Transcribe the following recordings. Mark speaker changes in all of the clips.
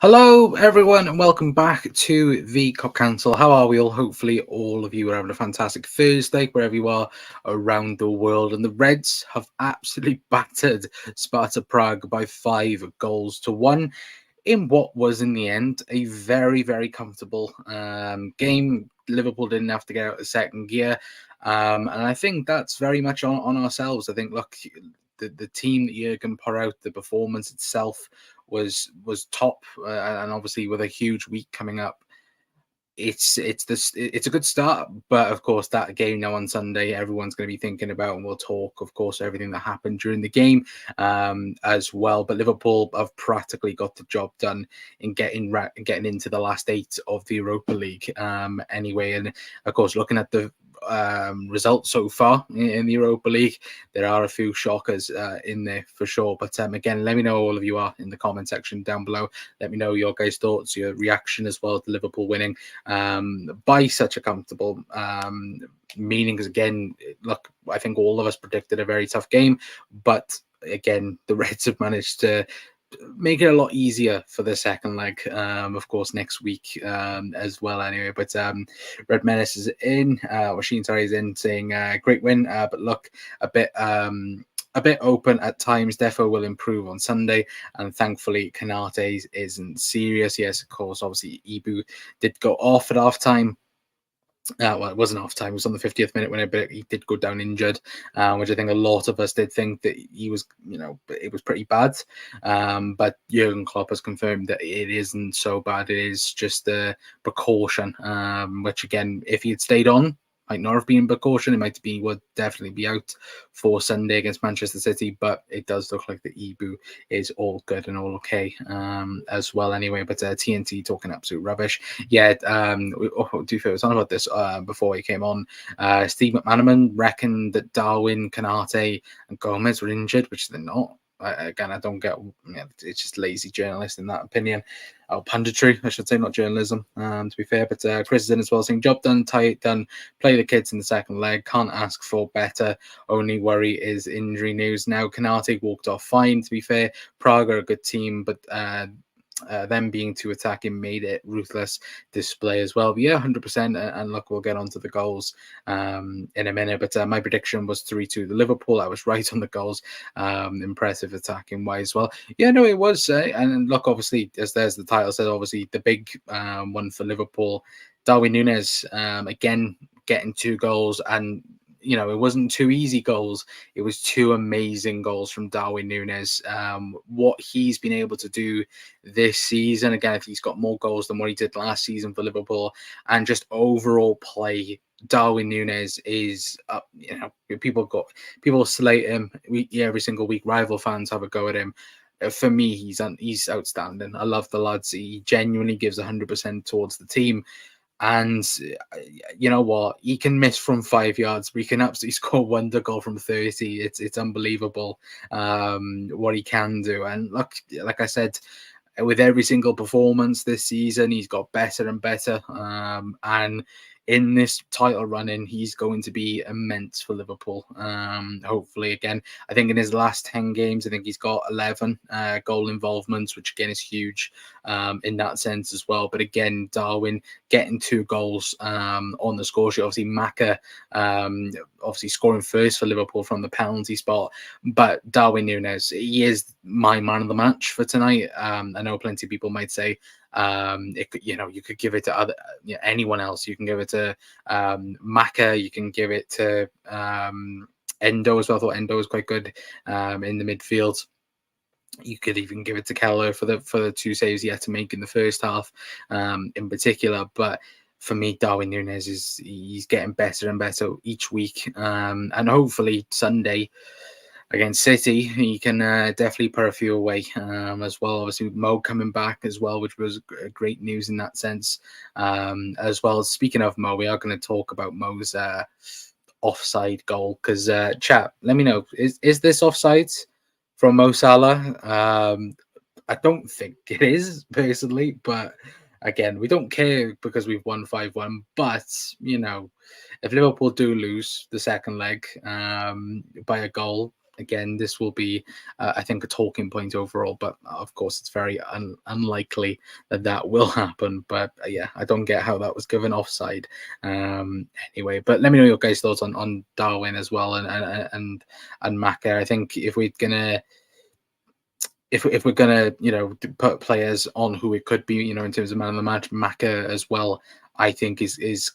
Speaker 1: Hello, everyone, and welcome back to the Cop Council. How are we all? Hopefully, all of you are having a fantastic Thursday wherever you are around the world. And the Reds have absolutely battered Sparta Prague by 5 goals to 1 in what was, in the end, a very, very comfortable game. Liverpool didn't have to get out of second gear. And I think that's very much on ourselves. I think, look, the team that Jurgen put out, the performance itself was top, and obviously with a huge week coming up, it's a good start. But of course, that game now on Sunday, everyone's going to be thinking about, and we'll talk, of course, everything that happened during the game as well. But Liverpool have practically got the job done in getting into the last 8 of the Europa League anyway. And of course, looking at the results so far in the Europa League, there are a few shockers in there for sure. But again, let me know, all of you are in the comment section down below. Let me know your guys' thoughts, your reaction as well to Liverpool winning by such a comfortable meaning. Because again, look, I think all of us predicted a very tough game, but again, the Reds have managed to make it a lot easier for the second leg, of course, next week as well anyway. But Red Menace is in, or Sheen, sorry, is in, saying great win, but look, a bit open at times. Defo will improve on Sunday, and thankfully Canate isn't serious. Yes, of course, obviously Ibu did go off at half time. Well, it wasn't half time. It was on the 50th minute but he did go down injured, which I think a lot of us did think that he was, it was pretty bad. But Jurgen Klopp has confirmed that it isn't so bad. It is just a precaution, which again, if he had stayed on, might not have been precaution. It would definitely be out for Sunday against Manchester City. But it does look like the Ibu is all good and all okay as well anyway. But TNT talking absolute rubbish. Yeah, Dufo was on about this before he came on. Steve McManaman reckoned that Darwin, Canate, and Gomez were injured, which they're not. Again, I don't get. It's just lazy journalist in that opinion. Punditry, I should say, not journalism. To be fair, but Chris is in as well, saying job done, tie it done, play the kids in the second leg. Can't ask for better. Only worry is injury news. Now, Canate walked off fine. To be fair, Prague are a good team, but them being too attacking made it ruthless display as well. But yeah, 100%. And look, we'll get on to the goals in a minute. But my prediction was 3-2 to Liverpool. I was right on the goals. Impressive attacking wise. Well, yeah, no, it was. And look, obviously, as there's the title says, obviously the big one for Liverpool, Darwin Nunez, again getting 2 goals. And it wasn't 2 easy goals. It was 2 amazing goals from Darwin Nunez. What he's been able to do this season, again, if he's got more goals than what he did last season for Liverpool, and just overall play, Darwin Nunez is up. People slate him every single week. Rival fans have a go at him. For me, he's outstanding. I love the lads. He genuinely gives 100% towards the team. And you know what? He can miss from 5 yards, but he can absolutely score wonder goal from 30. It's unbelievable what he can do. And look, like I said, with every single performance this season, he's got better and better. And in this title running, he's going to be immense for Liverpool. Hopefully, again, I think in his last 10 games, I think he's got 11 goal involvements, which again is huge in that sense as well. But again, Darwin getting 2 goals on the score sheet. Obviously, Maka obviously scoring first for Liverpool from the penalty spot. But Darwin Nunez, he is my man of the match for tonight. I know plenty of people might say you could give it to anyone else. You can give it to Maka. You can give it to Endo as well. I thought Endo was quite good in the midfield. You could even give it to Keller for the 2 saves he had to make in the first half, in particular. But for me, Darwin Nunez he's getting better and better each week, and hopefully Sunday against City, he can definitely put a few away as well. Obviously, Mo coming back as well, which was great news in that sense as well. Speaking of Mo, we are going to talk about Mo's offside goal because chat, let me know, is this offside from Mo Salah? I don't think it is personally, but again, we don't care because we've won 5-1. But if Liverpool do lose the second leg by a goal, again, this will be, I think, a talking point overall. But of course, it's very unlikely that that will happen. But yeah, I don't get how that was given offside. Anyway, but let me know your guys' thoughts on Darwin as well, and Maka. I think if we're gonna put players on who it could be, in terms of man of the match, Maka as well, I think is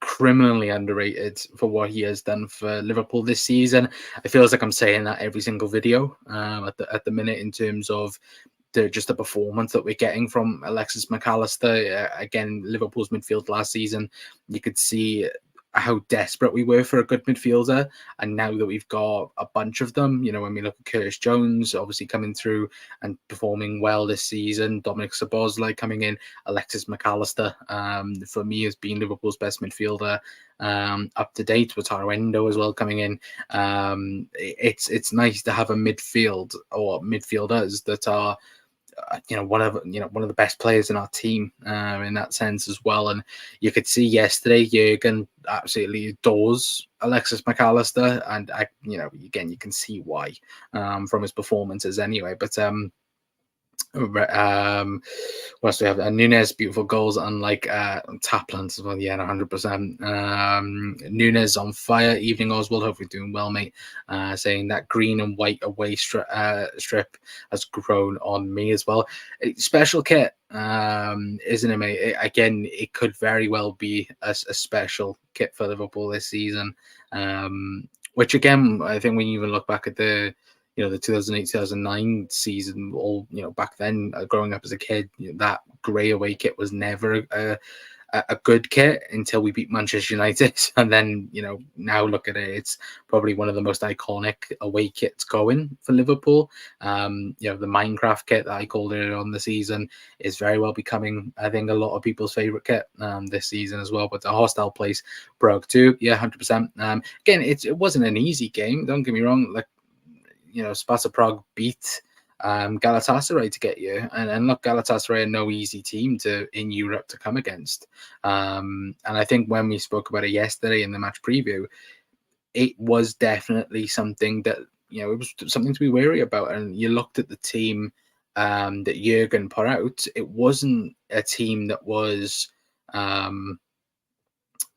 Speaker 1: criminally underrated for what he has done for Liverpool this season. It feels like I'm saying that every single video at the minute, in terms of the performance that we're getting from Alexis McAllister. Again, Liverpool's midfield last season, you could see how desperate we were for a good midfielder, and now that we've got a bunch of them, when we look at Curtis Jones obviously coming through and performing well this season, Dominic Szoboszlai coming in, Alexis McAllister for me has been Liverpool's best midfielder up to date, with Endo as well coming in. It's nice to have a midfield or midfielders that are one of the best players in our team in that sense as well. And you could see yesterday Jurgen absolutely adores Alexis McAllister, and again, you can see why from his performances anyway. But what else do we have? Nunez, beautiful goals, unlike Taplan's as well. Yeah, 100%. Nunez on fire. Evening Oswald, hopefully doing well, mate. Saying that green and white away strip has grown on me as well. Special kit, isn't it, mate? Again, it could very well be a special kit for Liverpool this season. Which again, I think when you even look back at the 2008-2009 season, all back then, growing up as a kid, that grey away kit was never a good kit until we beat Manchester United. And then now look at it, it's probably one of the most iconic away kits going for Liverpool. The Minecraft kit that I called it on the season is very well becoming, I think, a lot of people's favorite kit this season as well. But the hostile place, Prague too, yeah, 100%. Again, it wasn't an easy game, don't get me wrong. Like, Sparta Prague beat Galatasaray to get you, and look, Galatasaray are no easy team in Europe to come against. And I think when we spoke about it yesterday in the match preview, it was definitely something that it was something to be wary about. And you looked at the team that Jurgen put out; it wasn't a team that was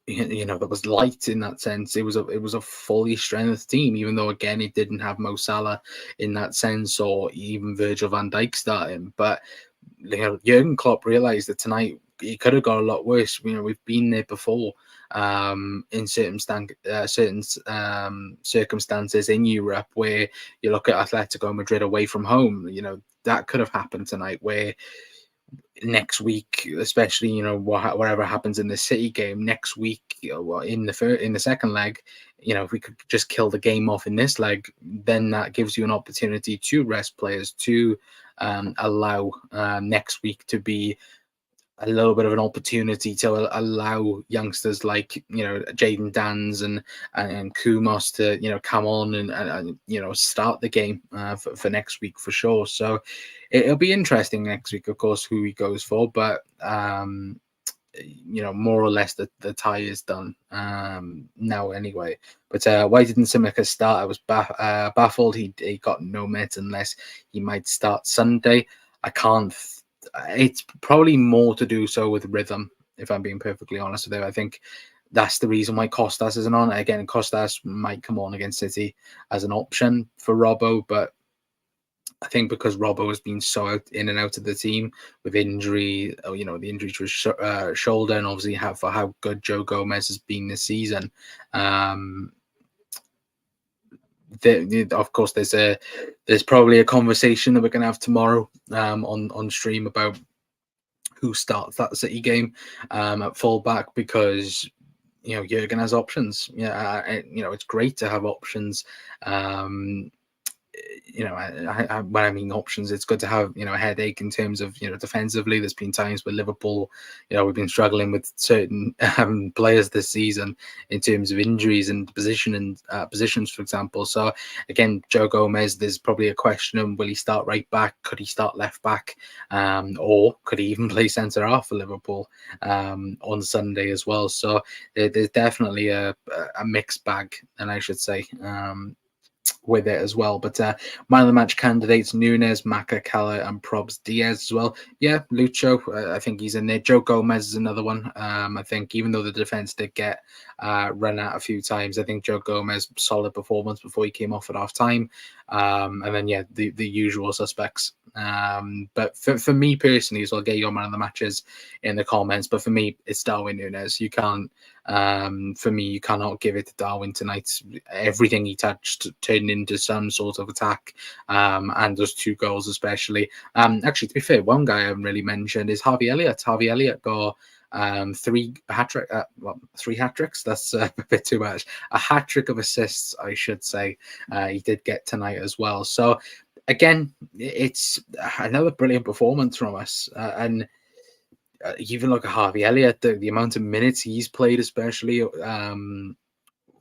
Speaker 1: that was light in that sense. It was a fully strengthened team, even though again it didn't have Mo Salah in that sense, or even Virgil van Dijk starting. But Jurgen Klopp realized that tonight it could have got a lot worse. We've been there before in certain circumstances in Europe, where you look at Atletico Madrid away from home. That could have happened tonight, where next week, especially whatever happens in the City game next week, in the second leg, if we could just kill the game off in this leg, then that gives you an opportunity to rest players, to allow next week to be a little bit of an opportunity to allow youngsters like Jadon Dans and Kumos to come on and start the game for next week for sure. So it'll be interesting next week, of course, who he goes for, but more or less the tie is done now anyway. But why didn't Simica start? I was baffled. He got no minutes unless he might start Sunday. I can't. It's probably more to do so with rhythm, if I'm being perfectly honest with you. I think that's the reason why Costas isn't on. Again, Costas might come on against City as an option for Robbo, but I think because Robbo has been so in and out of the team with injury, the injury to his shoulder, and obviously for how good Joe Gomez has been this season. Of course, there's probably a conversation that we're going to have tomorrow on stream about who starts that City game at fullback, because Jurgen has options. It's great to have options. When I mean options, it's good to have a headache in terms of defensively. There's been times where Liverpool, we've been struggling with certain players this season in terms of injuries and positions, for example. So again, Joe Gomez, there's probably a question of, will he start right back? Could he start left back? Or could he even play centre half for Liverpool on Sunday as well? So there's definitely a mixed bag, and I should say. with it as well. But man of the match candidates: Nunez, Maka, Kala, and Probs Diaz as well. Yeah, Lucho, I think he's in there. Joe Gomez is another one. I think even though the defense did get run out a few times, I think Joe Gomez solid performance before he came off at half time. And then yeah, the usual suspects. But for me personally, so I'll get your man of the matches in the comments. But for me, it's Darwin Nunez. You can't. For me, you cannot give it to Darwin tonight. Everything he touched turned into some sort of attack, and those 2 goals especially. Actually, to be fair, one guy I haven't really mentioned is Harvey Elliott. Harvey Elliott got 3 hat tricks. That's a bit too much. A hat trick of assists, I should say. He did get tonight as well. So again, it's another brilliant performance from us, and even look at Harvey Elliott, the amount of minutes he's played, especially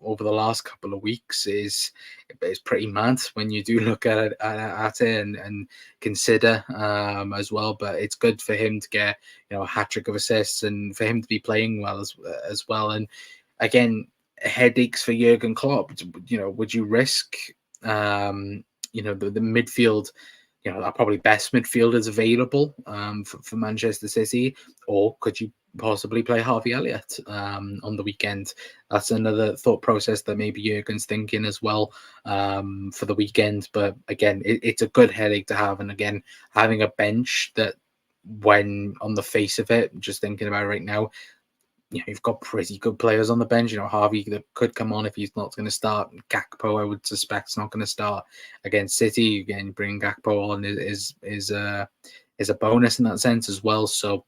Speaker 1: over the last couple of weeks, is pretty mad when you do look at it and consider as well. But it's good for him to get a hat trick of assists and for him to be playing well as well. And again, headaches for Jurgen Klopp. Would you risk the midfield? Are probably best midfielders available for Manchester City, or could you possibly play Harvey Elliott on the weekend? That's another thought process that maybe Jurgen's thinking as well for the weekend. But again, it's a good headache to have. And again, having a bench that, when on the face of it, just thinking about it right now, you've got pretty good players on the bench. Harvey that could come on if he's not going to start. Gakpo, I would suspect, is not going to start against City. Again, bringing Gakpo on is a bonus in that sense as well. So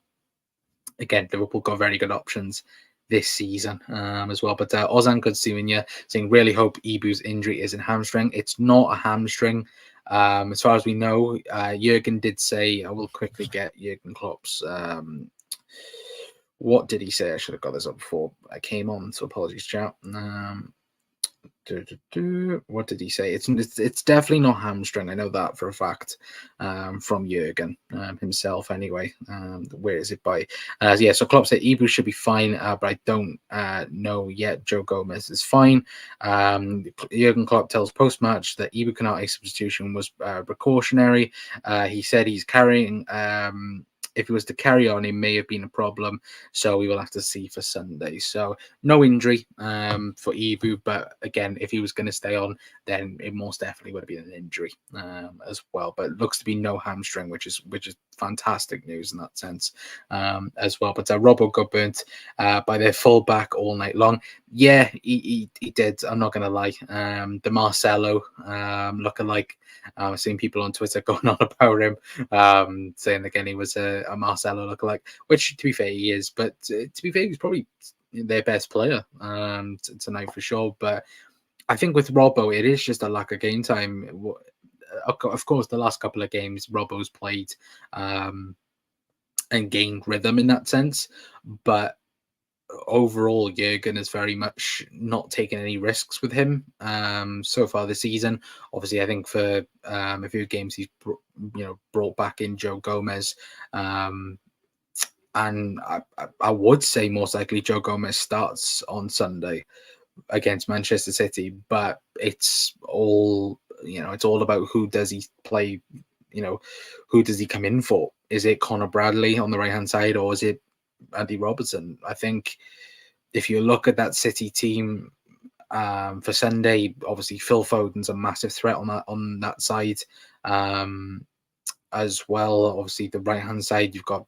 Speaker 1: again, Liverpool got very good options this season as well. But Ozan Kudsiwanya saying, really hope Ibu's injury isn't hamstring. It's not a hamstring. As far as we know, Jurgen did say, I will quickly get Jurgen Klopp's what did he say? I should have got this up before I came on, so apologies, chat. What did he say? It's definitely not hamstring. I know that for a fact from Jurgen himself anyway. Where is it by? So Klopp said Ibu should be fine, but I don't know yet. Joe Gomez is fine. Jurgen Klopp tells post-match that Ibu Konate's substitution was precautionary. He said he's carrying... if he was to carry on, it may have been a problem. So we will have to see for Sunday. So no injury for Ibu. But again, if he was going to stay on, then it most definitely would have been an injury as well. But it looks to be no hamstring, which is fantastic news in that sense as well. But Robbo got burnt by their fullback all night long. Yeah, he did. I'm not going to lie. The Marcelo lookalike. I've seen people on Twitter going on about him, saying again he was a Marcelo lookalike, which to be fair he is. But to be fair, he's probably their best player tonight for sure. But I think with Robbo, it is just a lack of game time. Of course, the last couple of games Robbo's played and gained rhythm in that sense, but overall, Jurgen has very much not taken any risks with him so far this season. Obviously, I think for a few games he's brought back in Joe Gomez, and I would say most likely Joe Gomez starts on Sunday against Manchester City. But it's all it's all about who does he play. Who does he come in for? Is it Connor Bradley on the right hand side, or is it Andy Robertson? I think if you look at that City team for Sunday, obviously Phil Foden's a massive threat on that side as well. Obviously the right hand side, you've got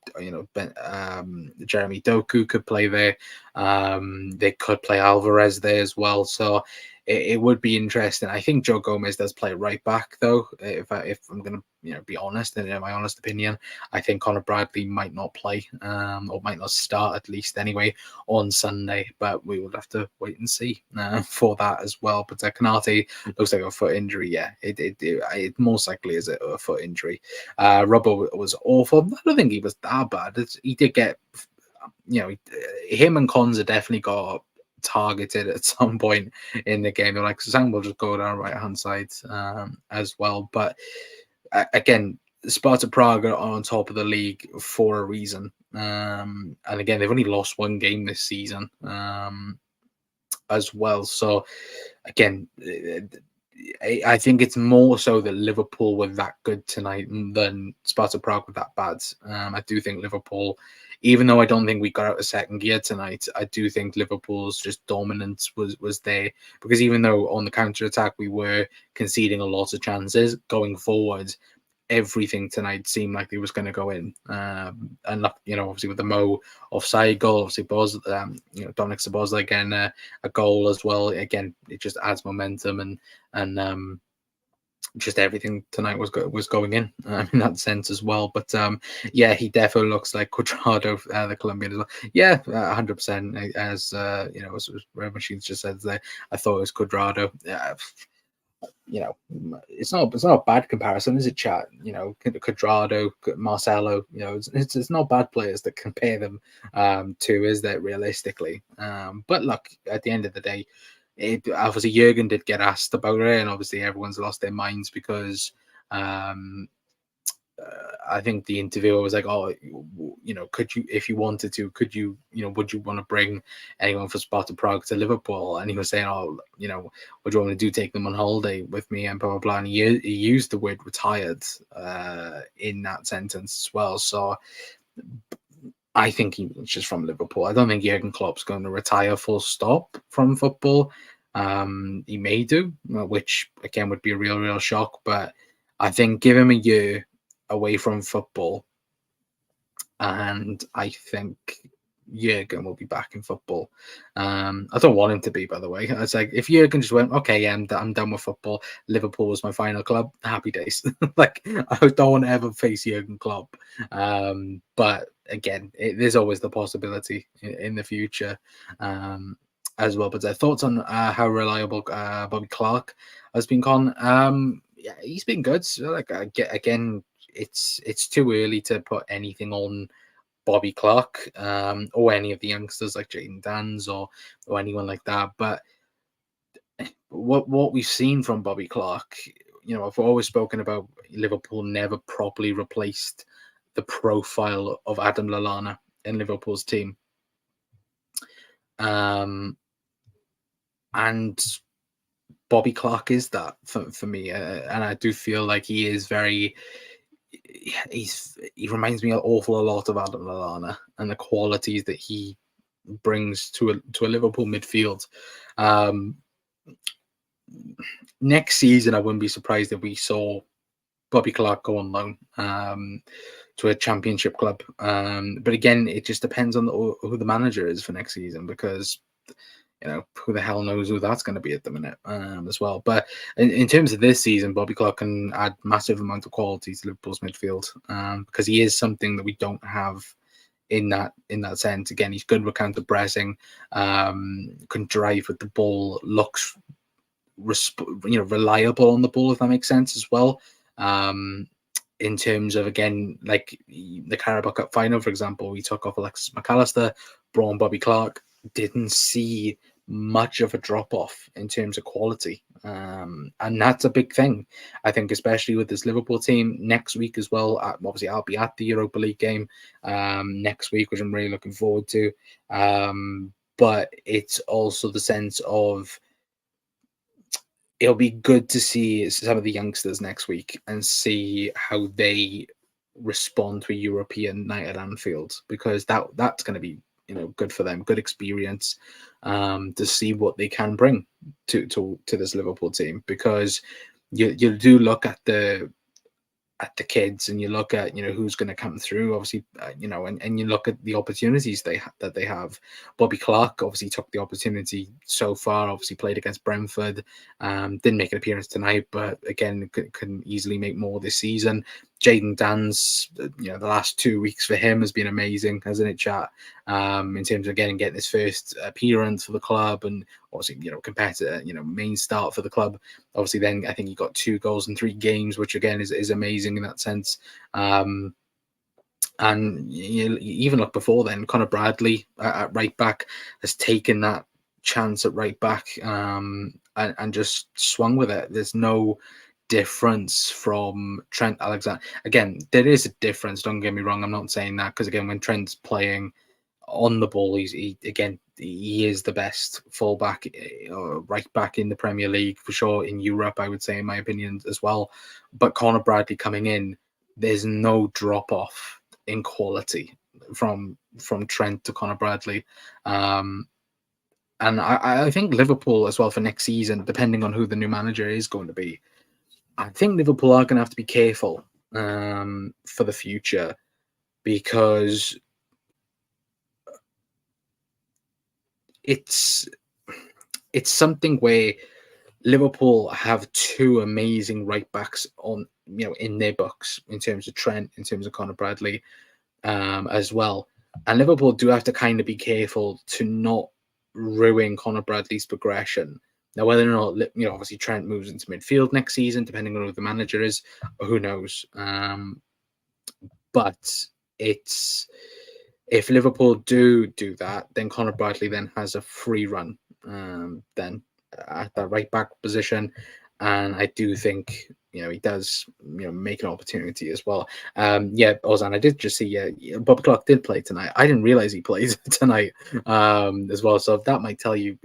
Speaker 1: Jeremy Doku could play there. They could play Alvarez there as well. So it would be interesting. I think Joe Gomez does play right back though. If I'm going to be honest, and in my honest opinion, I think Connor Bradley might not play or might not start at least anyway on Sunday. But we will have to wait and see for that as well. But Konate looks like a foot injury. Yeah, it most likely is a foot injury. Robbo was awful. I don't think he was that bad. He did get, him and Konza definitely got targeted at some point in the game. They're like, Sang will just go down right hand side as well. But again, Sparta Prague are on top of the league for a reason. And again, they've only lost one game this season as well. So again, I think it's more so that Liverpool were that good tonight than Sparta Prague were that bad. I do think Liverpool, even though I don't think we got out of second gear tonight, I do think Liverpool's just dominance was there, because even though on the counter attack we were conceding a lot of chances going forward, everything tonight seemed like it was going to go in. And obviously with the Mo offside goal, obviously Dominic Szoboszlai getting a goal as well. Again, it just adds momentum, and just everything tonight was going in in that sense as well. But yeah, he definitely looks like Cuadrado, the Colombian as well. Yeah, 100%. As as Red Machines just said there, I thought it was Cuadrado. It's not a bad comparison, is it, chat? Cuadrado, Marcelo, it's not bad players that compare them to, is there, realistically? But look, at the end of the day, obviously Jurgen did get asked about it, and obviously everyone's lost their minds because I think the interviewer was like, "Oh, could you, if you wanted to, would you want to bring anyone from Sparta Prague to Liverpool?" And he was saying, "Oh, what do you want me to do? Take them on holiday with me?" And blah blah blah. And he used the word "retired" in that sentence as well. So I think he was just from Liverpool. I don't think Jurgen Klopp's going to retire full stop from football. He may do, which again would be a real shock. But I think give him a year away from football, and I think Jurgen will be back in football. I don't want him to be, by the way. It's like if Jurgen just went, okay, yeah, I'm done with football. Liverpool was my final club. Happy days. Like, I don't want to ever face Jurgen Klopp. But again, there's always the possibility in the future as well. But thoughts on how reliable Bobby Clark has been gone? Yeah, he's been good. So, like, again, it's too early to put anything on Bobby Clark or any of the youngsters like Jayden Dans or anyone like that. But what we've seen from Bobby Clark, I've always spoken about Liverpool never properly replaced the profile of Adam Lallana in Liverpool's team. And Bobby Clark is that for me. And I do feel like he is he reminds me an awful lot of Adam Lallana and the qualities that he brings to a Liverpool midfield. Next season, I wouldn't be surprised if we saw Bobby Clark go on loan to a championship club. But again, it just depends on who the manager is for next season, because who the hell knows who that's going to be at the minute as well. But in terms of this season, Bobby Clark can add massive amount of quality to Liverpool's midfield because he is something that we don't have in that sense. Again, he's good with counter pressing, can drive with the ball, looks reliable on the ball, if that makes sense as well. In terms of, again, like the Carabao Cup final, for example, we took off Alexis McAllister, brought on Bobby Clark, didn't see much of a drop off in terms of quality. And that's a big thing, I think, especially with this Liverpool team next week as well. Obviously, I'll be at the Europa League game next week, which I'm really looking forward to. But it's also the sense of it'll be good to see some of the youngsters next week and see how they respond to a European night at Anfield, because that's going to be good for them, good experience to see what they can bring to this Liverpool team, because you do look at the kids and you look at who's going to come through, obviously, and you look at the opportunities that they have. Bobby Clark obviously took the opportunity so far, obviously played against Brentford, didn't make an appearance tonight, but again can easily make more this season. Jayden Dans, the last 2 weeks for him has been amazing, hasn't it, chat? In terms of getting his first appearance for the club, and obviously, competitor, main start for the club. Obviously, then I think he got 2 goals in 3 games, which again is amazing in that sense. And you even look before then, Conor Bradley at right back has taken that chance at right back and just swung with it. There's no difference from Trent Alexander. Again, there is a difference, don't get me wrong, I'm not saying that, because again, when Trent's playing, on the ball, he is the best fullback or right back in the Premier League for sure. In Europe, I would say, in my opinion, as well. But Conor Bradley coming in, there's no drop off in quality from Trent to Conor Bradley. And I think Liverpool as well for next season, depending on who the new manager is going to be, I think Liverpool are going to have to be careful for the future, because it's something where Liverpool have two amazing right backs on, in their books, in terms of Trent, in terms of Conor Bradley, as well. And Liverpool do have to kind of be careful to not ruin Conor Bradley's progression. Now, whether or not, obviously Trent moves into midfield next season, depending on who the manager is, who knows. But if Liverpool do that, then Conor Bradley then has a free run then at that right back position. And I do think, he does, make an opportunity as well. Ozan, I did just see, Bob Clark did play tonight. I didn't realize he played tonight as well. So that might tell you,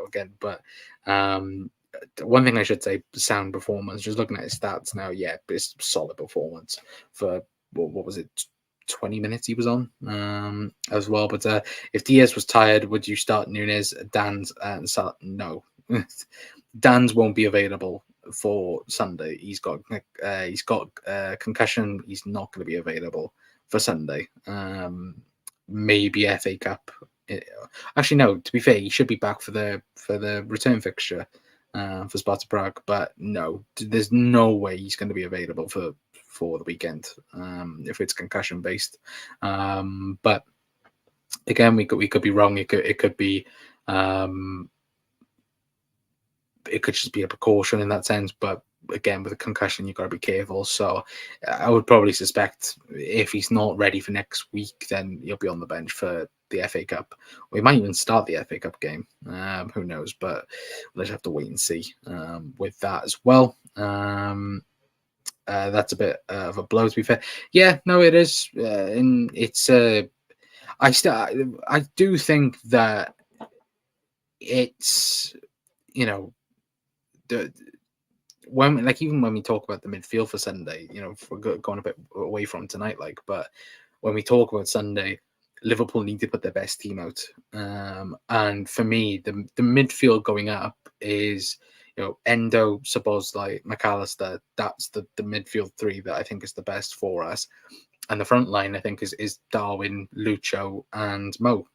Speaker 1: again, but one thing I should say, sound performance, just looking at his stats now, it's solid performance for, what was it, 20 minutes he was on as well. But if Diaz was tired, would you start Nunez, Dan's, and no. Dan's won't be available for Sunday. He's got concussion. He's not going to be available for Sunday. Maybe FA Cup. Actually, no. To be fair, he should be back for the return fixture for Sparta Prague. But no, there's no way he's going to be available for the weekend if it's concussion based. But again, we could be wrong. It could be. It could just be a precaution in that sense, but again, with a concussion, you've got to be careful. So I would probably suspect if he's not ready for next week, then he'll be on the bench for the FA Cup. We might even start the FA Cup game. Who knows? But we'll just have to wait and see with that as well. That's a bit of a blow, to be fair. Yeah, no, it is. And it's. I do think that it's, even when we talk about the midfield for Sunday, if we're going a bit away from tonight, but when we talk about Sunday, Liverpool need to put their best team out. And for me, the midfield going up is, Endo, Szoboszlai, McAllister. That's the midfield three that I think is the best for us. And the front line, I think, is Darwin, Lucho, and Mo.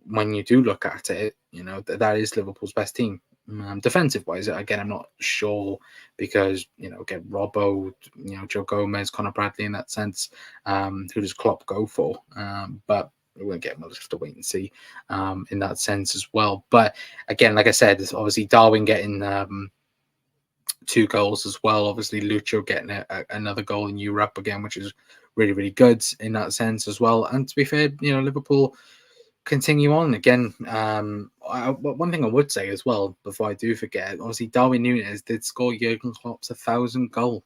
Speaker 1: When you do look at it, that is Liverpool's best team. Defensive wise, again, I'm not sure, because, again, Robbo, Joe Gomez, Conor Bradley in that sense. Who does Klopp go for? But we'll just have to wait and see in that sense as well. But again, like I said, obviously Darwin getting 2 goals as well. Obviously Lucho getting another goal in Europe again, which is really, really good in that sense as well. And to be fair, Liverpool continue on again. One thing I would say as well, before I do forget, obviously Darwin Nunez did score Jurgen Klopp's 1,000th goal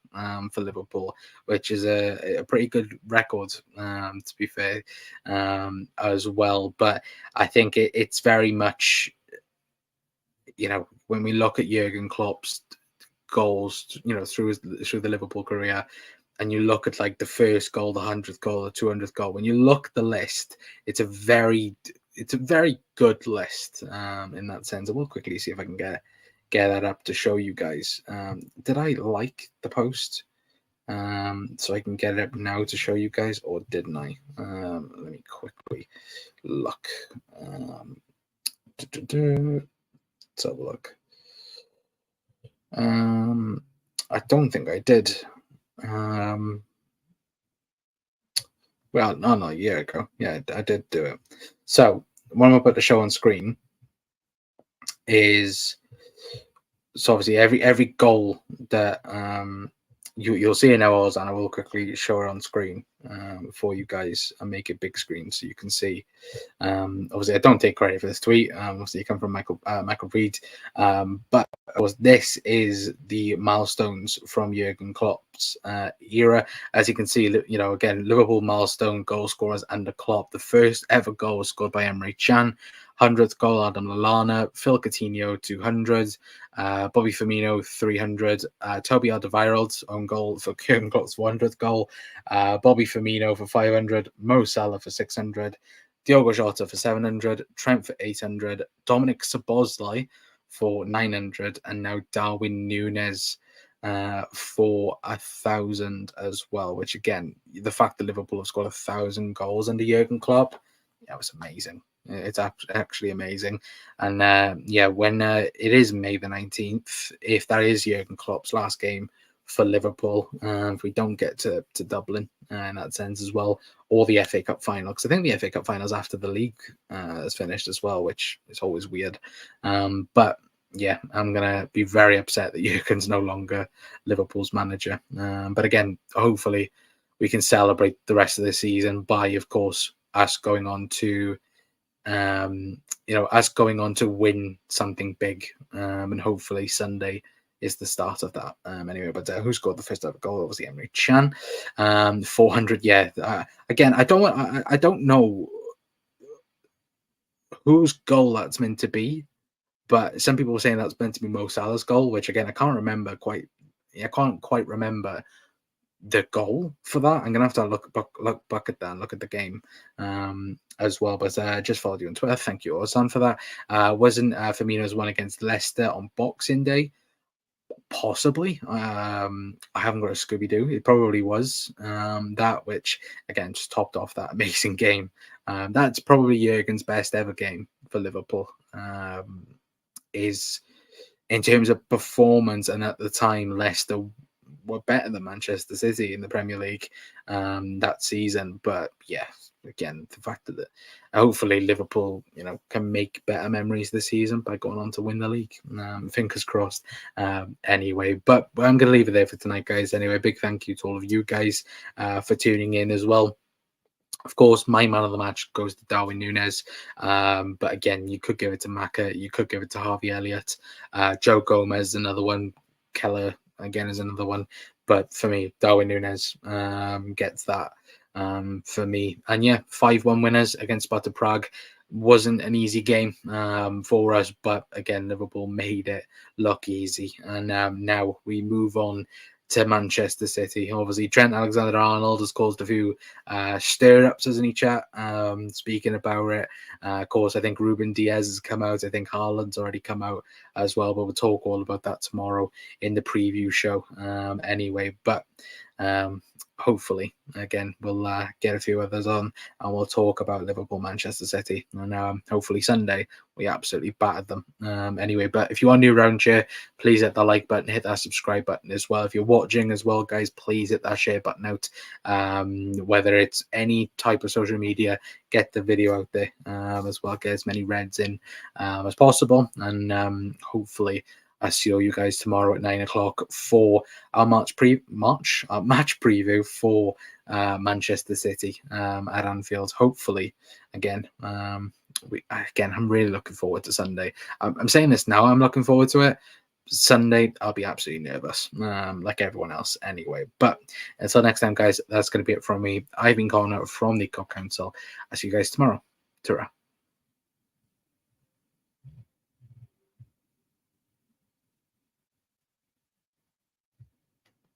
Speaker 1: for Liverpool, which is a pretty good record, to be fair, as well. But I think it's very much, when we look at Jurgen Klopp's goals, through the Liverpool career, and you look at the first goal, the 100th goal, the 200th goal, when you look at the list, it's a very good list in that sense. I will quickly see if I can get that up to show you guys. Did I like the post? So I can get it up now to show you guys, or didn't I? Let me quickly look. Let's have a look. I don't think I did. Well, no, a year ago. Yeah, I did do it. So what I'm about to show on screen is, so obviously every goal that you'll see in ours, and I will quickly show it on screen. for you guys and make it big screen so you can see. Obviously, I don't take credit for this tweet. Obviously, it come from Michael Reed. But of course, this is the milestones from Jurgen Klopp's era. As you can see, again, Liverpool milestone goal scorers under Klopp. The first ever goal was scored by Emre Can. 100th goal, Adam Lallana. Phil Coutinho, 200. Bobby Firmino, 300. Toby Alderweireld, own goal for Jurgen Klopp's 100th goal. Bobby Firmino for 500. Mo Salah for 600. Diogo Jota for 700. Trent for 800. Dominic Szoboszlai for 900. And now Darwin Nunez for 1,000 as well, which again, the fact that Liverpool have scored 1,000 goals under Jurgen Klopp, that was amazing. It's actually amazing. And when it is May the 19th, if that is Jurgen Klopp's last game for Liverpool, if we don't get to Dublin in that sense as well, or the FA Cup final, because I think the FA Cup final is after the league is finished as well, which is always weird. But yeah, I'm going to be very upset that Jurgen's no longer Liverpool's manager. But again, hopefully we can celebrate the rest of the season by, of course, us going on to win something big, and hopefully Sunday is the start of that. Anyway, but who scored the first ever goal? Obviously Emre Can. 400. Yeah. Again, I don't know whose goal that's meant to be, but some people were saying that's meant to be Mo Salah's goal, which again I can't quite remember the goal for that. I'm gonna have to look back at that and look at the game as well. But just followed you on Twitter. Thank you, Ozan, for that. Wasn't Firmino's one against Leicester on Boxing Day? Possibly. I haven't got a Scooby-Doo. It probably was that, which again just topped off that amazing game. That's probably Jurgen's best ever game for Liverpool. Is in terms of performance, and at the time Leicester were better than Manchester City in the Premier League that season. But yeah, again, the fact that hopefully Liverpool, can make better memories this season by going on to win the league. Fingers crossed. Anyway, but I'm going to leave it there for tonight, guys. Anyway, big thank you to all of you guys for tuning in as well. Of course, my man of the match goes to Darwin Nunez. But again, you could give it to Maka. You could give it to Harvey Elliott. Joe Gomez, another one. Keller, again, is another one. But for me, Darwin Nunez gets that for me. And yeah, 5-1 winners against Sparta Prague. Wasn't an easy game for us. But again, Liverpool made it look easy. And now we move on to Manchester City. Obviously, Trent Alexander-Arnold has caused a few stir-ups, hasn't he, chat? Speaking about it. Of course, I think Ruben Diaz has come out. I think Haaland's already come out as well, but we'll talk all about that tomorrow in the preview show anyway. But hopefully, again, we'll get a few others on and we'll talk about Liverpool, Manchester City. And hopefully Sunday, we absolutely battered them. Anyway, but if you are new around here, please hit that like button, hit that subscribe button as well. If you're watching as well, guys, please hit that share button out. Whether it's any type of social media, get the video out there as well. Get as many reds in as possible. And hopefully I see all you guys tomorrow at 9 o'clock for our match preview for Manchester City at Anfield. Hopefully, again, I'm really looking forward to Sunday. I'm saying this now. I'm looking forward to it. Sunday, I'll be absolutely nervous, like everyone else anyway. But until next time, guys, that's going to be it from me. I've been Connor from the COP Council. I'll see you guys tomorrow. Ta-ra.